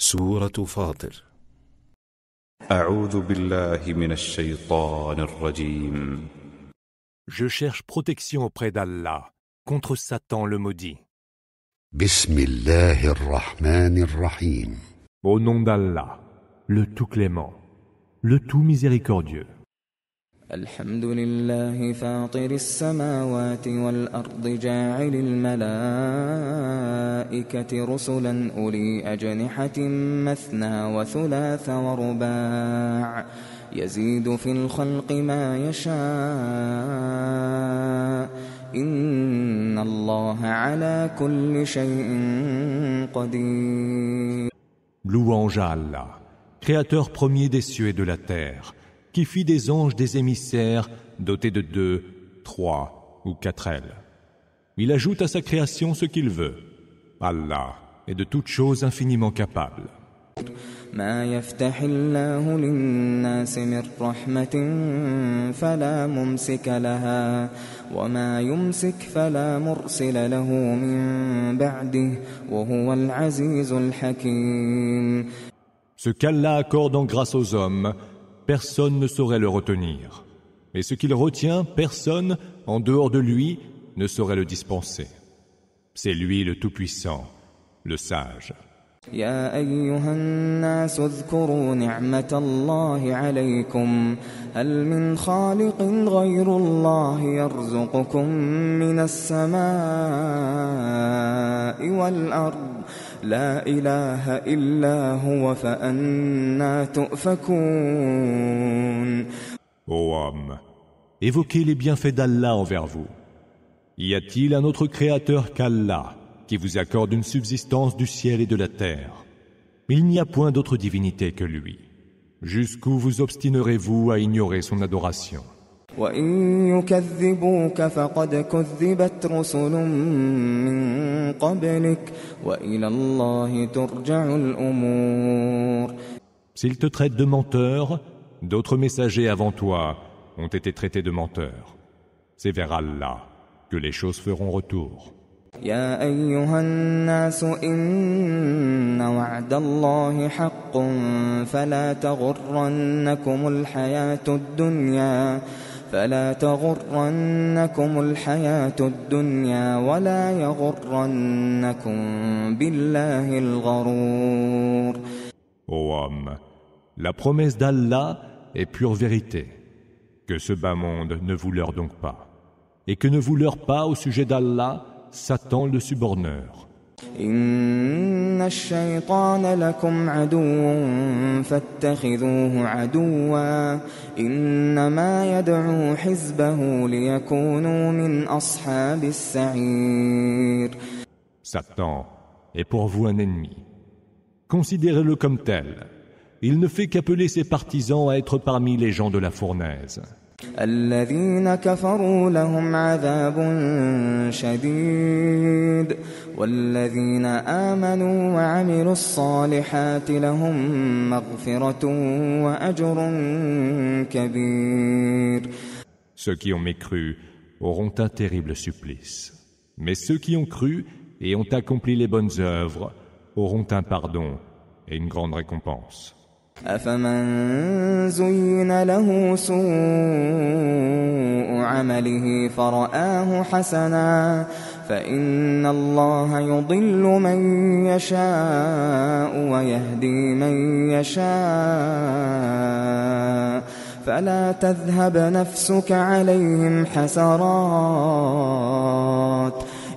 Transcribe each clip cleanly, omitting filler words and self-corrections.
سورة فاطر. أعوذ بالله من الشيطان الرجيم. Je cherche protection auprès d'Allah contre Satan le maudit. بسم الله الرحمن الرحيم. Au nom d'Allah, le tout clément, le tout miséricordieux. الحمد لله فاطر السماوات والأرض جاعل الملائكة رسلا أولي أجنحة مثنى وثلاث ورباع يزيد في الخلق ما يشاء إن الله على كل شيء قدير. Louange à Allah, créateur premier des cieux et de la terre, qui fit des anges des émissaires dotés de 2, 3 ou 4 ailes. Il ajoute à sa création ce qu'il veut. Allah est de toutes choses infiniment capable. ما يفتح الله للناس من رحمة فلا ممسك لها وما يمسك فلا مرسل له من بعده وهو العزيز الحكيم. Ce qu'Allah accorde en grâce aux hommes, personne ne saurait le retenir. Et ce qu'il retient, personne, en dehors de lui, ne saurait le dispenser. C'est lui le Tout-Puissant, le Sage. يا أيها الناس اذكروا نعمة الله عليكم هل من خالق غير الله يرزقكم من السماء والأرض لا إله إلا هو فأنى تؤفكون. Ô homme, évoquez les bienfaits d'Allah envers vous. Y a-t-il un autre créateur qu'Allah qui vous accorde une subsistance du ciel et de la terre? Il n'y a point d'autre divinité que lui. Jusqu'où vous obstinerez-vous à ignorer son adoration? وَإِن يُكَذِّبُوكَ فَقَدْ كُذِّبَتْ رُسُلٌ مِّن قَبْلِكَ وَإِلَى اللَّهِ تُرْجَعُ الْأُمُورُ. S'ils te traitent de menteur, d'autres messagers avant toi ont été traités de menteurs. C'est vers Allah que les choses feront retour. يا أيها الناس إن وعد الله حق فلا تغرنكم الحياة الدنيا ولا يغرنكم بالله الغرور. Ô homme, la promesse d'Allah est pure vérité. Que ce bas monde ne vous leurre donc pas. Et que ne vous leurre pas au sujet d'Allah Satan le suborneur. إن الشيطان لكم عدو فاتخذوه عدوا إنما يدعو حزبه ليكونوا من أصحاب السعير. Satan est pour vous un ennemi. Considérez-le comme tel. Il ne fait qu'appeler ses partisans à être parmi les gens de la fournaise. الذين كفروا لهم عذاب شديد والذين آمنوا وعملوا الصالحات لهم مغفرة وأجر كبير. Ceux qui ont mécru auront un terrible supplice. Mais ceux qui ont cru et ont accompli les bonnes œuvres auront un pardon et une grande récompense. أفمن زين له سوء عمله فرآه حسنا فإن الله يضل من يشاء ويهدي من يشاء فلا تذهب نفسك عليهم حسرات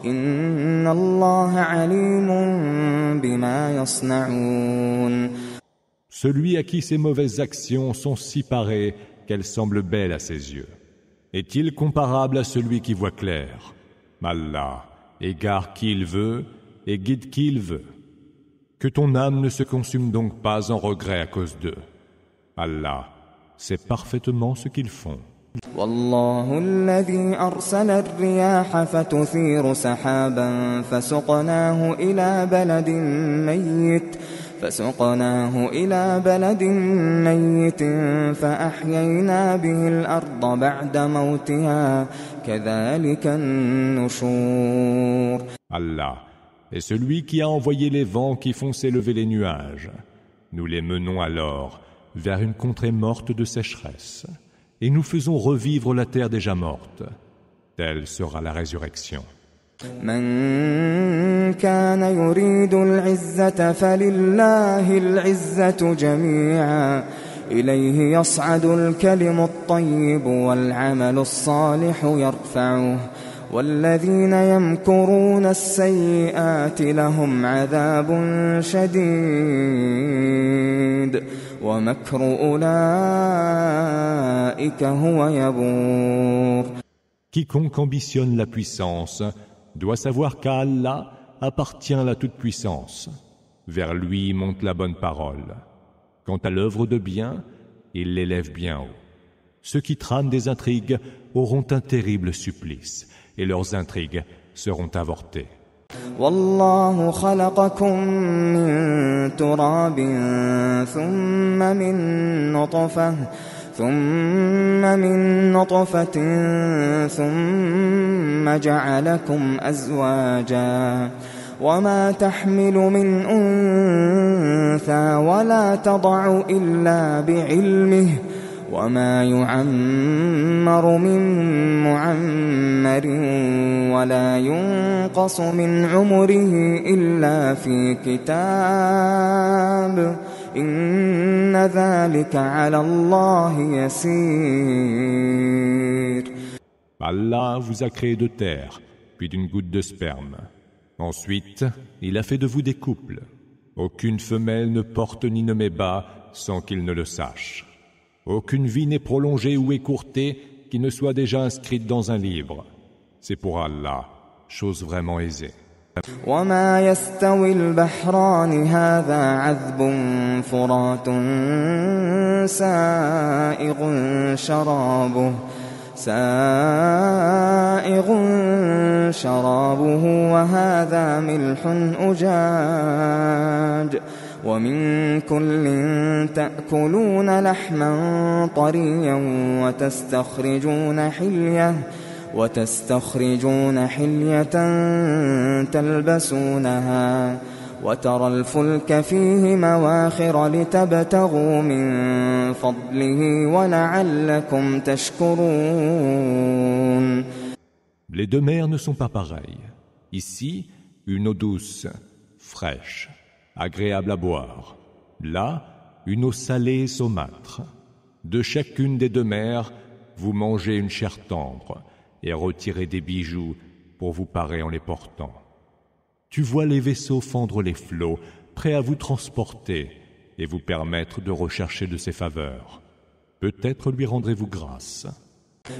إن الله عليم بما يصنعون. Celui à qui ses mauvaises actions sont si parées qu'elles semblent belles à ses yeux. Est-il comparable à celui qui voit clair? Allah égare qui il veut et guide qui il veut. Que ton âme ne se consume donc pas en regret à cause d'eux. Allah sait parfaitement ce qu'ils font. والله الذي أرسل الرياح فتثير سحابا فسقناه إلى بلد ميت فأحيينا به الأرض بعد موتها كذلك النشور. Allah est celui qui a envoyé les vents qui font s'élever les nuages. Nous les menons alors vers une contrée morte de sécheresse, et nous faisons revivre la terre déjà morte. Telle sera la résurrection. من كان يريد العزة فلله العزة جميعا إليه يصعد الكلم الطيب والعمل الصالح يرفعه والذين يمكرون السيئات لهم عذاب شديد ومكر أولئك هو يبور. Quiconque ambitionne la puissance doit savoir qu'à Allah appartient la toute-puissance. Vers lui monte la bonne parole. Quant à l'œuvre de bien, il l'élève bien haut. Ceux qui trament des intrigues auront un terrible supplice, et leurs intrigues seront avortées. والله خلقكم من تراب ثم من نطفة ثم جعلكم أزواجا وما تحمل من أنثى ولا تضع إلا بعلمه وما يعمر من معمر ولا ينقص من عمره إلا في كتاب إن ذلك على الله يسير. Allah vous a créé de terre, puis d'une goutte de sperme. Ensuite, il a fait de vous des couples. Aucune femelle ne porte ni ne met bas sans qu'il ne le sache. Aucune vie n'est prolongée ou écourtée qui ne soit déjà inscrite dans un livre. C'est pour Allah, chose vraiment aisée. وما يستوي البحران هذا عذب فرات سائغ شرابه وهذا ملح أجاج ومن كل تأكلون لحما طريا وتستخرجون حلية تلبسونها وترى الفلك فيه مواخر لتبتغوا من فضله ولعلكم تشكرون. Les deux mers ne sont pas pareilles. Ici, une eau douce, fraîche, agréable à boire. Là, une eau salée et saumâtre. De chacune des deux mers, vous mangez une chair tendre et retirez des bijoux pour vous parer en les portant. Tu vois les vaisseaux fendre les flots, prêts à vous transporter et vous permettre de rechercher de ses faveurs. Peut-être lui rendrez-vous grâce.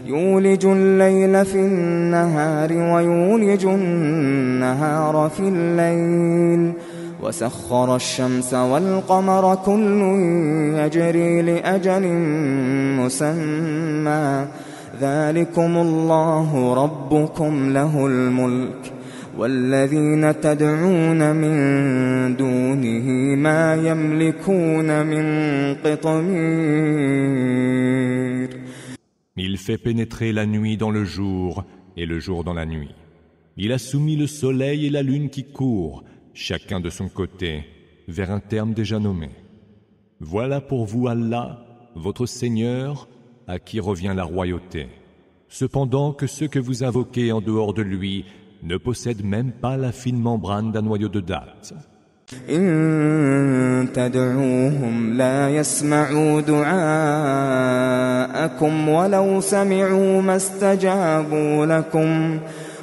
يولج الليل في النهار ويولج النهار في الليل وسخر الشمس والقمر كل يجري لأجل مسمى ذلكم الله ربكم له الملك والذين تدعون من دونه ما يملكون من قطمير. Il fait pénétrer la nuit dans le jour et le jour dans la nuit. Il a soumis le soleil et la lune qui courent, chacun de son côté, vers un terme déjà nommé. Voilà pour vous Allah, votre Seigneur, à qui revient la royauté. Cependant que ceux que vous invoquez en dehors de lui ne possèdent même pas la fine membrane d'un noyau de date. إن تدعوهم لا يسمعوا دعاءكم ولو سمعوا ما استجابوا لكم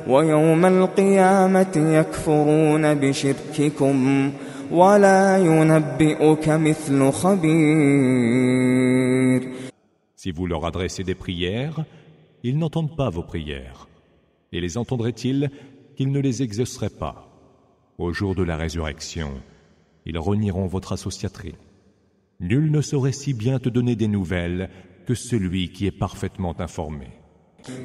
ويوم القيامة يكفرون بشرككم ولا ينبئك مثل خبير. Si vous leur adressez des prières, ils n'entendent pas vos prières. Et les entendraient-ils qu'ils ne les exauceraient pas? Au jour de la résurrection, ils renieront votre associaterie. Nul ne saurait si bien te donner des nouvelles que celui qui est parfaitement informé.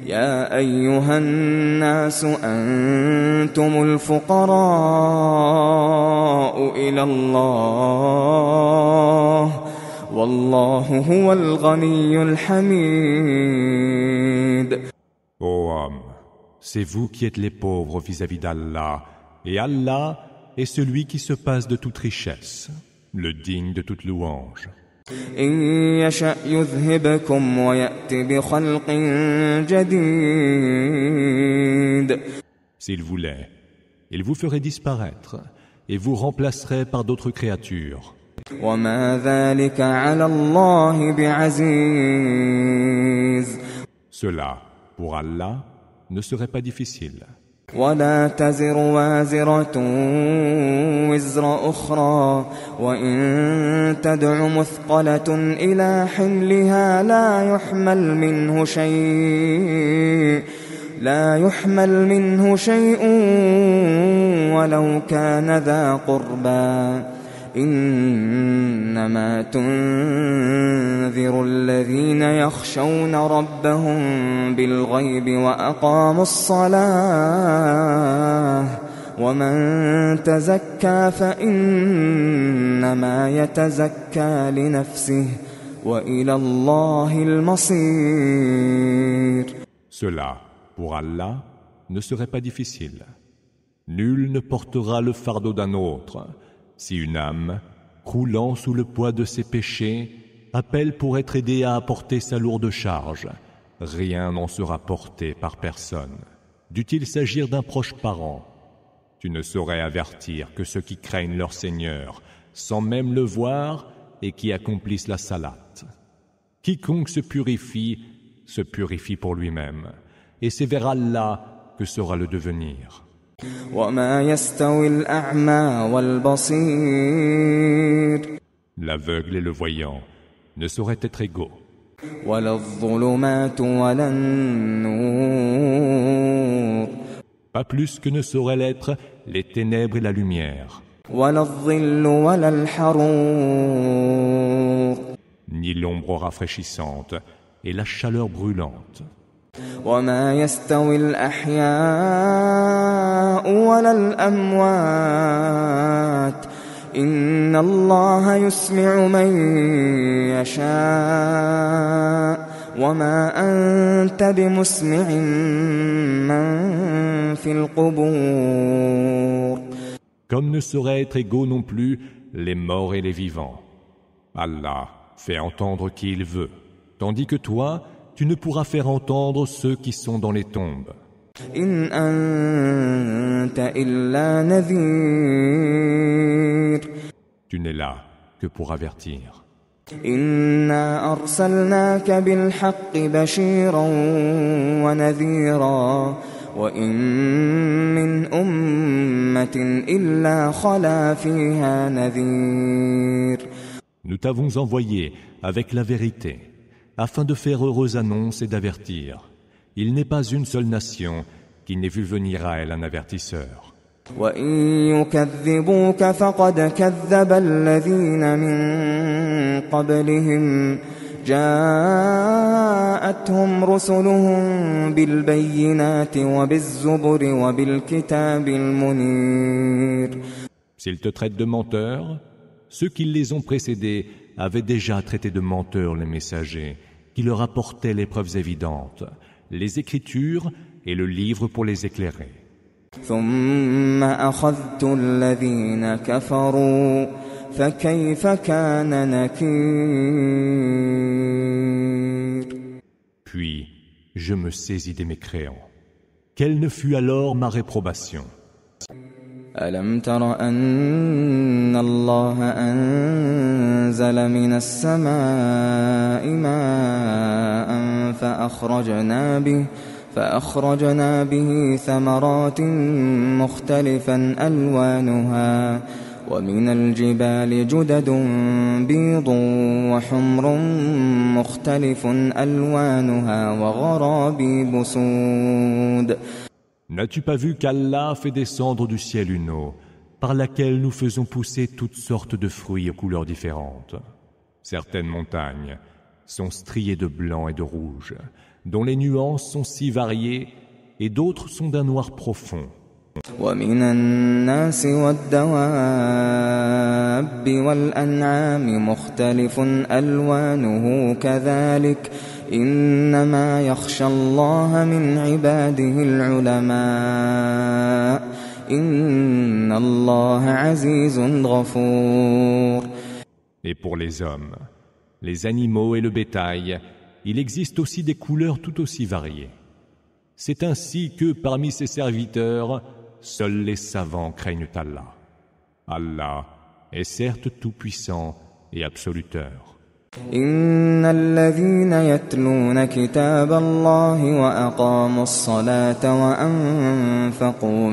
يا أيها الناس أنتم الفقراء إلى الله والله هو الغني الحميد. Ô homme, c'est vous qui êtes les pauvres vis-à-vis d'Allah, Et Allah est celui qui se passe de toute richesse, le digne de toute louange. إن يشأ يذهبكم ويأت بخلق جديد. S'il voulait, il vous ferait disparaître et vous remplacerait par d'autres créatures. وما ذلك على الله بعزيز. Cela, pour Allah, ne serait pas difficile. ولا تزر وازرة وزر أخرى وإن تدع مثقلة إلى حملها لا يحمل منه شيء ولو كان ذا قربى إنما تنذر الذين يخشون ربهم بالغيب وأقاموا الصلاة ومن تزكى فإنما يتزكى لنفسه وإلى الله المصير. Cela, pour Allah, ne serait pas difficile. Nul ne portera le fardeau d'un autre. Si une âme, croulant sous le poids de ses péchés, appelle pour être aidée à apporter sa lourde charge, rien n'en sera porté par personne. Dût-il s'agir d'un proche parent, tu ne saurais avertir que ceux qui craignent leur Seigneur, sans même le voir, et qui accomplissent la salate. Quiconque se purifie pour lui-même, et c'est vers Allah que sera le devenir. وما يستوي الأعمى والبصير. L'aveugle et le voyant ne sauraient être égaux. ولا الظلمات ولا النور. Pas plus que ne sauraient l'être les ténèbres et la lumière. ولا الظل ولا الحرور. Ni l'ombre rafraîchissante et la chaleur brûlante. وما يستوي الأحياء ولا الأموات إن الله يسمع من يشاء وما أنت بمسمع من في القبور. Comme ne sauraient être égaux non plus les morts et les vivants. Allah fait entendre qui il veut, tandis que toi, tu ne pourras faire entendre ceux qui sont dans les tombes. إن أنت إلا نذير. Tu n'es là que pour avertir. إنا أرسلناك بالحق بشيرا ونذيرا وإن من أمة إلا خلا فيها نذير. Nous t'avons envoyé avec la vérité, afin de faire heureuse annonce et d'avertir. Il n'est pas une seule nation qui n'ait vu venir à elle un avertisseur. وإن يكذبوك فقد كذب الذين من قبلهم جاءتهم رسلهم بالبينات وبالزبر وبالكتاب المنير. S'ils te traitent de menteurs, ceux qui les ont précédés avaient déjà traité de menteurs les messagers qui leur apportaient les preuves évidentes, les Écritures et le livre pour les éclairer. ثم أخذت الذين كفروا فكيف كان نكير. Puis je me saisis des mécréants. Quelle ne fut alors ma réprobation? ألم تر أن الله أنزل من السماء ماء فأخرجنا به ثمرات مختلفا ألوانها ومن الجبال جدد بيض وحمر مختلف ألوانها وغرابيب سود. N'as-tu pas vu qu'Allah fait descendre du ciel une eau, par laquelle nous faisons pousser toutes sortes de fruits aux couleurs différentes? Certaines montagnes sont striées de blanc et de rouge, dont les nuances sont si variées, et d'autres sont d'un noir profond. ومن الناس والدواب والأنعام مختلف ألوانه كذلك إنما يخشى الله من عباده العلماء إن الله عزيز غفور. Et pour les hommes, les animaux et le bétail, il existe aussi des couleurs tout aussi variées. C'est ainsi que, parmi ses serviteurs, seuls les savants craignent Allah. Allah est certes tout-puissant et absoluteur. إن الذين يتلون كتاب الله وأقاموا الصلاة وأنفقوا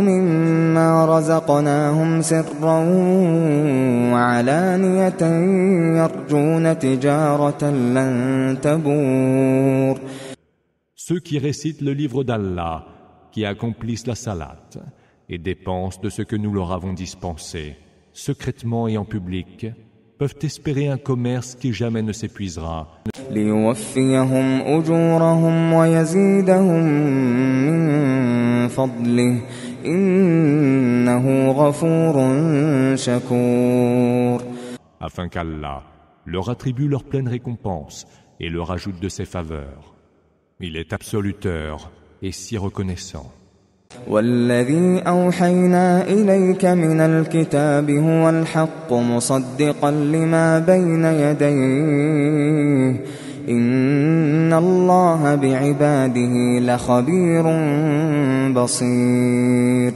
مما رزقناهم سرا وعلانية يرجون تجارة لن تبور. Ceux qui récitent le livre d'Allah, qui accomplissent la salate et dépensent de ce que nous leur avons dispensé, secrètement et en public, peuvent espérer un commerce qui jamais ne s'épuisera. ليوفيهم أجورهم ويزيدهم من فضله إنه غفور شكور. Afin qu'Allah leur attribue leur pleine récompense et leur ajoute de ses faveurs. Il est absoluteur et si reconnaissant. والذي أوحينا إليك من الكتاب هو الحق مصدقا لما بين يديه إن الله بعباده لخبير بصير.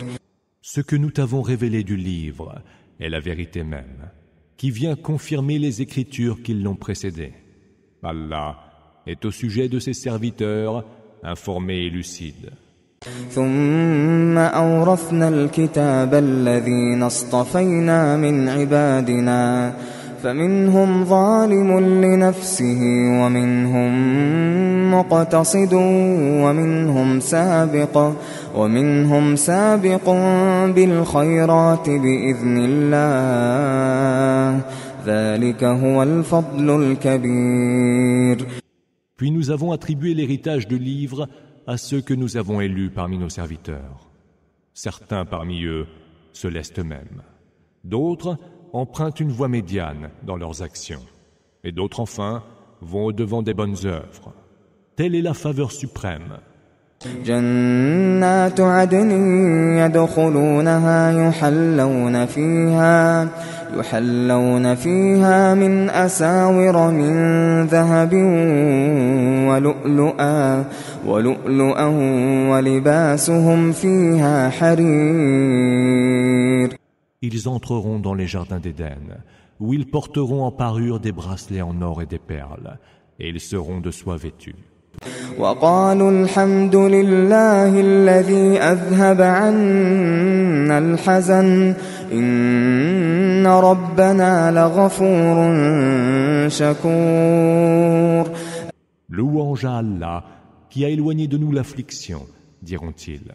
Ce que nous t'avons révélé du livre est la vérité même, qui vient confirmer les écritures qui l'ont précédé. Allah est au sujet de ses serviteurs informé et lucide. ثم أورثنا الكتاب الذين اصطفينا من عبادنا فمنهم ظالم لنفسه ومنهم مقتصد ومنهم سابق بالخيرات بإذن الله ذلك هو الفضل الكبير. Puis nous avons attribué l'héritage du livre à ceux que nous avons élus parmi nos serviteurs. Certains parmi eux se laissent eux-mêmes. D'autres empruntent une voie médiane dans leurs actions. Et d'autres enfin vont au-devant des bonnes œuvres. Telle est la faveur suprême. جنات عدن يدخلونها يحلون فيها من أساور من ذهب ولؤلؤا ولباسهم فيها حرير. Ils entreront dans les jardins d'Éden, où ils porteront en parure des bracelets en or et des perles, et ils seront de soie vêtus. وقالوا الحمد لله الذي أذهب عنا الحزن إن ربنا لغفور شكور. Louange à Allah qui a éloigné de nous l'affliction, diront-ils.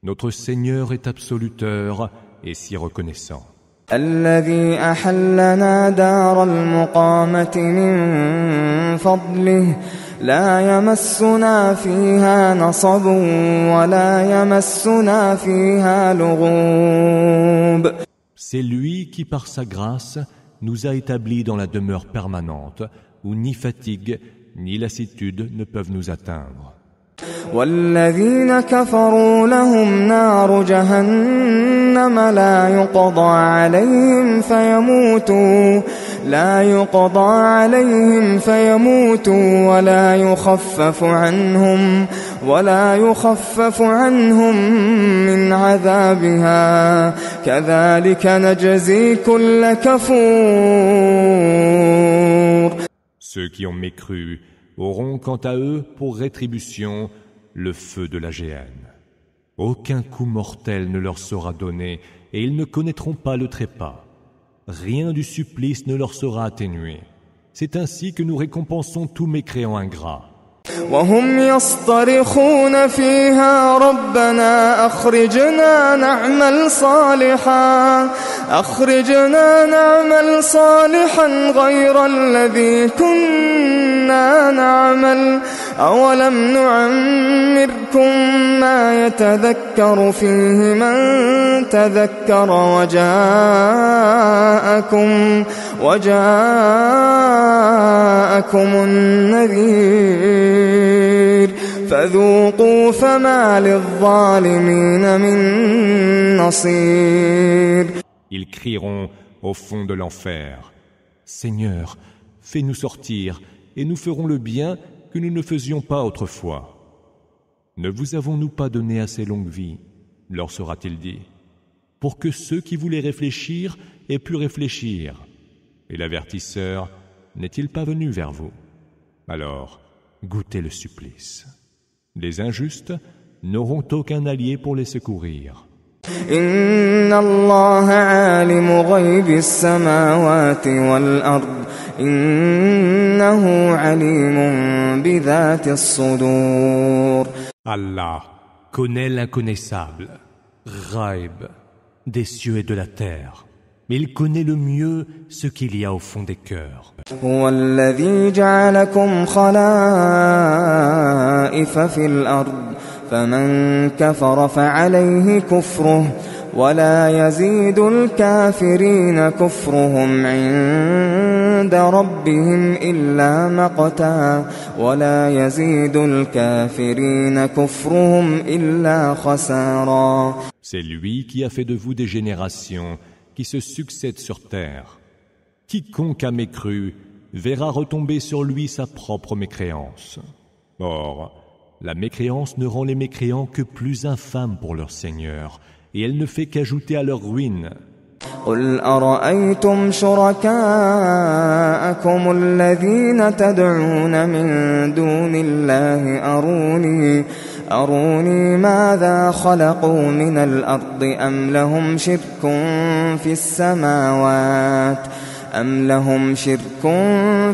Notre Seigneur est absoluteur et si reconnaissant. الذي أحلنا دار المقامة من فضله لا يمسنا فيها نصب ولا يمسنا فيها لغوب. C'est lui qui par sa grâce nous a établis dans la demeure permanente où ni fatigue ni lassitude ne peuvent nous atteindre. والذين كفروا لهم نار جهنم لا يقضى عليهم فيموتوا ولا يخفف عنهم من عذابها كذلك نجزي كل كفور. Ceux qui ont mécru auront quant à eux pour rétribution le feu de la géhenne. Aucun coup mortel ne leur sera donné et ils ne connaîtront pas le trépas. Rien du supplice ne leur sera atténué. C'est ainsi que nous récompensons tous mécréants ingrats. وهم يصطرخون فيها ربنا أخرجنا نعمل صالحا غير الذي كنا نعمل أولم نعمركم ما يتذكر فيه من تذكر وجاءكم النذير فذوقوا فما للظالمين من نصير. Ils crieront au fond de l'enfer. Seigneur, fais-nous sortir, et nous ferons le bien que nous ne faisions pas autrefois. Ne vous avons-nous pas donné assez longue vie, leur sera-t-il dit, pour que ceux qui voulaient réfléchir aient pu réfléchir. Et l'avertisseur n'est-il pas venu vers vous? Alors, goûtez le supplice. Les injustes n'auront aucun allié pour les secourir. Inna Allah alimu ghaybi as-samawati wal-ard. Innahu alimun bi dhati as-sudur. Allah connaît l'inconnaissable, Ghaib, des cieux et de la terre. Mais il connaît le mieux ce qu'il y a au fond des cœurs. هو الذي جعلكم خلائف في الأرض فمن كفر فعليه كفره ولا يزيد الكافرين كفرهم عند ربهم إلا مقتا ولا يزيد الكافرين كفرهم إلا خسارا. C'est lui qui a fait de vous des générations qui se succèdent sur terre. Quiconque a mécru verra retomber sur lui sa propre mécréance. Or, la mécréance ne rend les mécréants que plus infâmes pour leur Seigneur, et elle ne fait qu'ajouter à leur ruine. قل أرأيتم شركاءكم الذين تدعون من دون الله أروني ماذا خلقوا من الأرض أم لهم شرك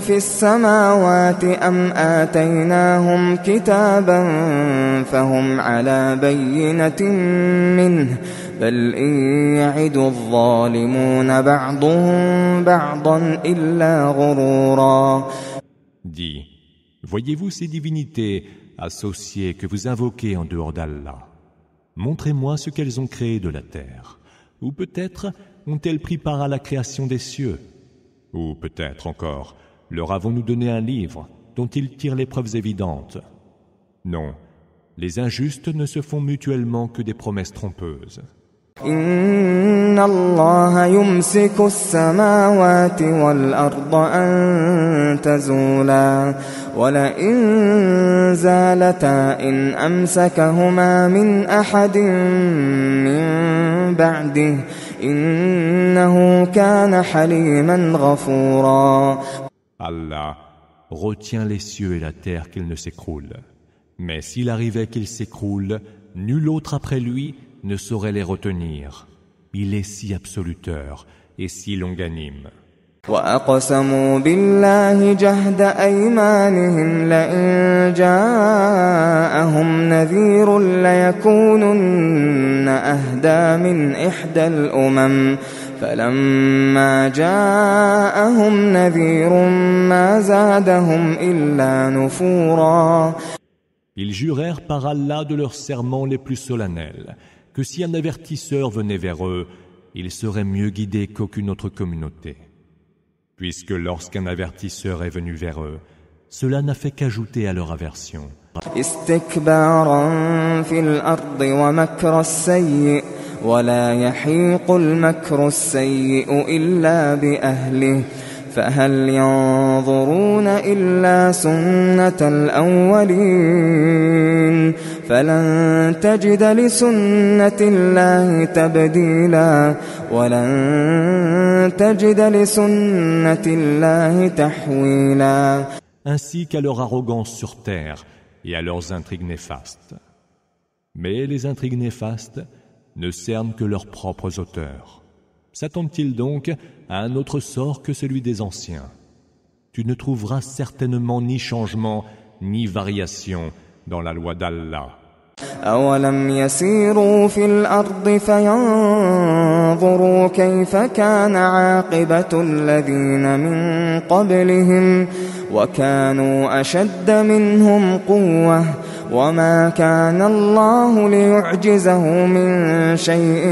في السماوات أم آتيناهم كتابا فهم على بينة منه بل إن يعد الظالمون بعضهم بعضا إلا غرورا. Dis, voyez-vous ces divinités associées que vous invoquez en dehors d'Allah? Montrez-moi ce qu'elles ont créé de la terre. Ou peut-être ont-elles pris part à la création des cieux? Ou peut-être encore, leur avons-nous donné un livre dont ils tirent les preuves évidentes? Non, les injustes ne se font mutuellement que des promesses trompeuses. Inna Allah yumsiku as-samawati wal-arda an tazula wa la in zalata in amsakahuma min ahadin min ba'dihi innahu kana haliman ghafura. Allah retient les cieux et la terre qu'ils ne s'écroulent. Mais s'il arrivait qu'ils s'écroulent, nul autre après lui ne saurait les retenir. Il est si absoluteur et si longanime. وَأَقْسَمُوا بِاللَّهِ جَهْدَ أَيْمَانِهِمْ لَئِن جَاءَهُمْ نَذِيرٌ لَيَكُونُنَّ أَهْدَى مِنْ إِحْدَى الْأُمَمِ فَلَمَّا جَاءَهُمْ نَذِيرٌ مَا زَادَهُمْ إِلَّا نُفُورًا. Ils jurèrent par Allah de leurs serments les plus solennels que si un avertisseur venait vers eux, ils seraient mieux guidés qu'aucune autre communauté. Puisque lorsqu'un avertisseur est venu vers eux, cela n'a fait qu'ajouter à leur aversion. استكبارا في الأرض ومكر السيء ولا يحيق المكر السيء إلا بأهله فهل ينظرون إلا سنة الأولين فلن تجد لسنة الله تبديلا ولن تجد لسنة الله تحويلا. Ainsi qu'à leur arrogance sur terre et à leurs intrigues néfastes. Mais les intrigues néfastes ne cernent que leurs propres auteurs. S'attendent-ils donc à un autre sort que celui des anciens? Tu ne trouveras certainement ni changement ni variation dans la loi d'Allah. أولم يسيروا في الأرض فينظروا كيف كان عاقبة الذين من قبلهم وكانوا أشد منهم قوة وما كان الله ليعجزه من شيء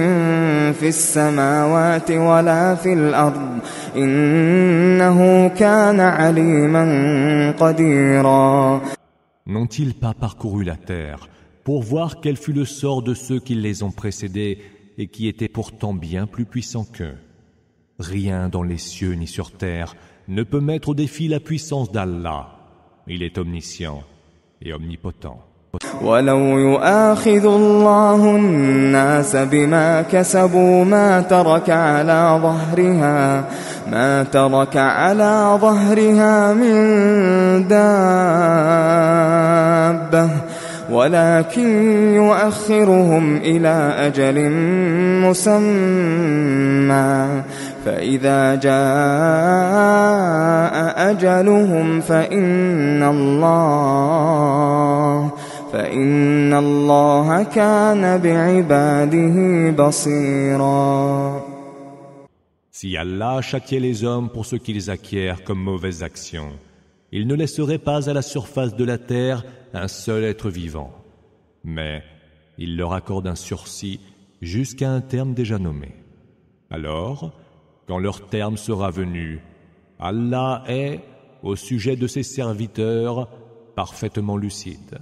في السماوات ولا في الأرض إنه كان عليما قديرا. N'ont-ils pas parcouru la terre pour voir quel fut le sort de ceux qui les ont précédés et qui étaient pourtant bien plus puissants qu'eux? Rien dans les cieux ni sur terre ne peut mettre au défi la puissance d'Allah. Il est omniscient et omnipotent. ولو يؤاخذ الله الناس بما كسبوا ما ترك على ظهرها من دابة ولكن يؤخرهم إلى أجل مسمى فإذا جاء أجلهم فإن الله كان بعباده بصيرا. Si Allah châtiait les hommes pour ce qu'ils acquièrent comme mauvaises actions, il ne laisserait pas à la surface de la terre un seul être vivant. Mais il leur accorde un sursis jusqu'à un terme déjà nommé. Alors, quand leur terme sera venu, Allah est, au sujet de ses serviteurs, parfaitement lucide.